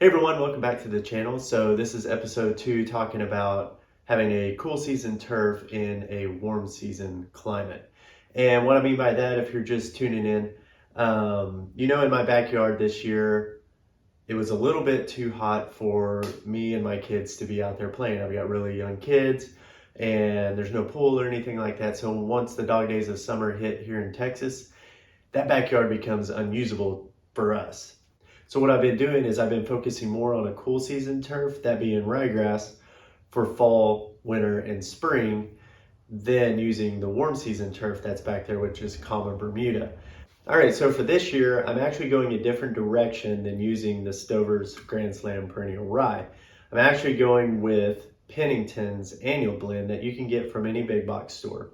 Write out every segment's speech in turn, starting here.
Hey everyone, welcome back to the channel. So this is episode 2 talking about having a cool season turf in a warm season climate. And what I mean by that, if you're just tuning in, in my backyard this year, it was a little bit too hot for me and my kids to be out there playing. I've got really young kids and there's no pool or anything like that. So once the dog days of summer hit here in Texas, that backyard becomes unusable for us. So what I've been doing is I've been focusing more on a cool season turf, that being ryegrass, for fall, winter, and spring, than using the warm season turf that's back there, which is common Bermuda. All right, so for this year, I'm actually going a different direction than using the Stover's Grand Slam perennial rye. I'm actually going with Pennington's annual blend that you can get from any big box store.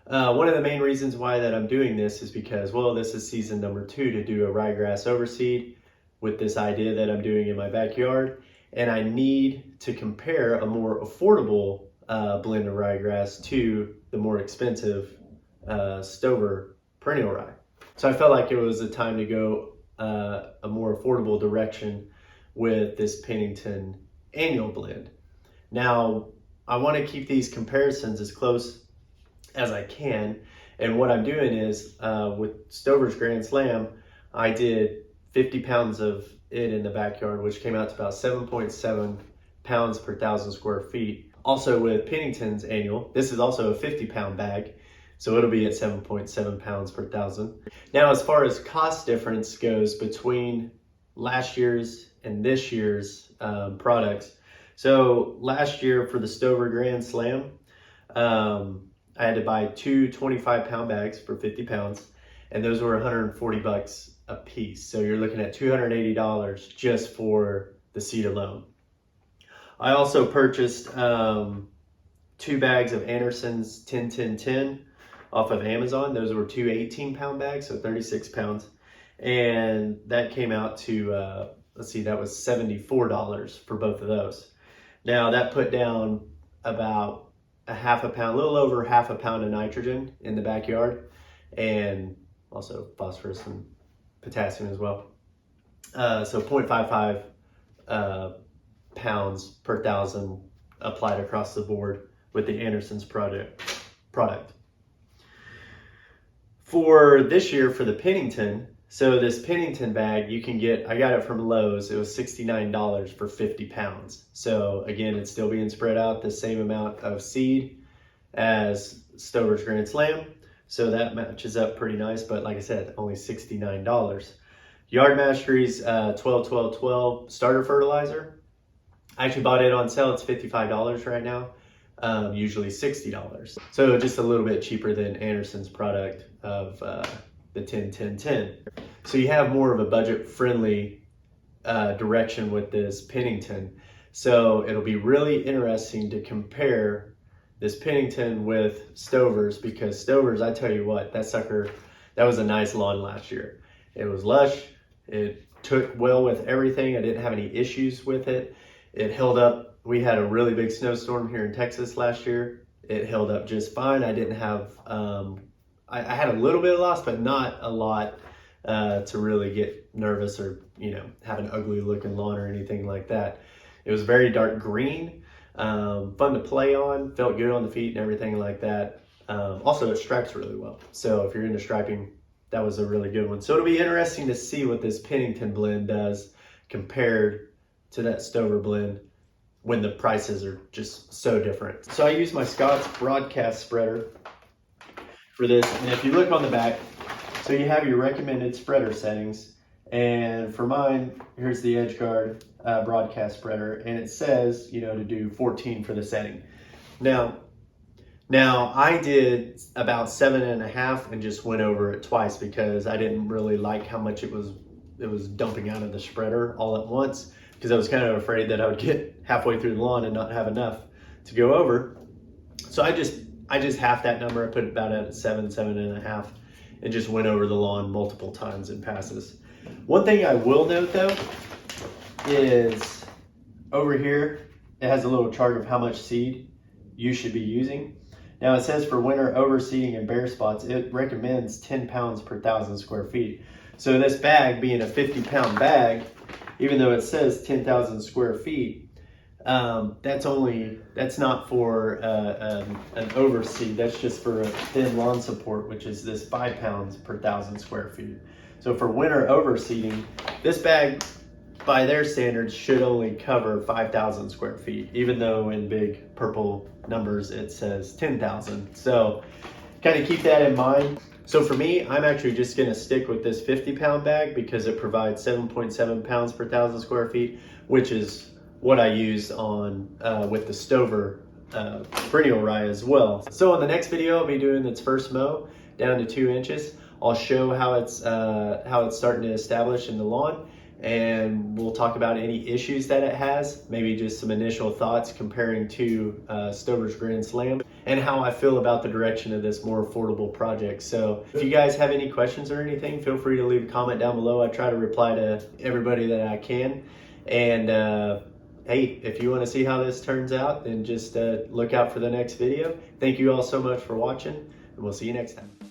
One of the main reasons why that I'm doing this is because, well, this is season number 2 to do a ryegrass overseed with this idea that I'm doing in my backyard. And I need to compare a more affordable blend of ryegrass to the more expensive Stover perennial rye. So I felt like it was a time to go a more affordable direction with this Pennington annual blend. Now, I want to keep these comparisons as close as I can, and what I'm doing is with Stover's Grand Slam, I did 50 pounds of it in the backyard, which came out to about 7.7 pounds per 1,000 square feet. Also with Pennington's annual, this is also a 50-pound bag, so it'll be at 7.7 pounds per 1,000. Now, as far as cost difference goes between last year's and this year's products, so last year for the Stover Grand Slam, I had to buy two 25-pound bags for 50 pounds, and those were $140 a piece. So you're looking at $280 just for the seed alone. I also purchased 2 bags of Anderson's 10-10-10 off of Amazon. Those were 2 18-pound bags, so 36 pounds. And that came out to, that was $74 for both of those. Now that put down about a little over half a pound of nitrogen in the backyard, and also phosphorus and potassium as well. So 0.55 pounds per 1,000 applied across the board with the Anderson's product. For this year, for the Pennington, so this Pennington bag you can get, I got it from Lowe's, it was $69 for 50 pounds. So again, it's still being spread out the same amount of seed as Stover's Grand Slam. So that matches up pretty nice, but like I said, only $69. Yard Mastery's 12-12-12 starter fertilizer. I actually bought it on sale, it's $55 right now, usually $60. So just a little bit cheaper than Anderson's product of the 10-10-10. So you have more of a budget-friendly direction with this Pennington. So it'll be really interesting to compare this Pennington with Stover's, because Stover's, I tell you what, that was a nice lawn last year. It was lush, it took well with everything, I didn't have any issues with it. It held up. We had a really big snowstorm here in Texas last year. It held up just fine. I didn't have, I had a little bit of loss, but not a lot to really get nervous or, have an ugly looking lawn or anything like that. It was very dark green, fun to play on, felt good on the feet and everything like that. Also, it stripes really well. So if you're into striping, that was a really good one. So it'll be interesting to see what this Pennington blend does compared to that Stover blend when the prices are just so different. So I use my Scott's broadcast spreader for this, and if you look on the back, so you have your recommended spreader settings, and for mine, here's the EdgeGuard broadcast spreader, and it says, to do 14 for the setting. Now I did about 7.5 and just went over it twice because I didn't really like how much it was dumping out of the spreader all at once, because I was kind of afraid that I would get halfway through the lawn and not have enough to go over. So I just halved that number. I put it about at 7.5, and just went over the lawn multiple times in passes. One thing I will note though is over here, it has a little chart of how much seed you should be using. Now it says for winter overseeding and bare spots, it recommends 10 pounds per 1,000 square feet. So this bag being a 50-pound bag, even though it says 10,000 square feet, that's not for an overseed. That's just for a thin lawn support, which is this 5 pounds per 1,000 square feet. So for winter overseeding, this bag, by their standards, should only cover 5,000 square feet, even though in big purple numbers it says 10,000. So kind of keep that in mind. So for me, I'm actually just gonna stick with this 50-pound bag because it provides 7.7 pounds per 1,000 square feet, which is what I use on with the Stover perennial rye as well. So in the next video, I'll be doing its first mow down to 2 inches. I'll show how it's starting to establish in the lawn, and we'll talk about any issues that it has, maybe just some initial thoughts comparing to Stover's Grand Slam, and how I feel about the direction of this more affordable project. So if you guys have any questions or anything, feel free to leave a comment down below. I try to reply to everybody that I can. And hey, if you want to see how this turns out, then just look out for the next video. Thank you all so much for watching, and we'll see you next time.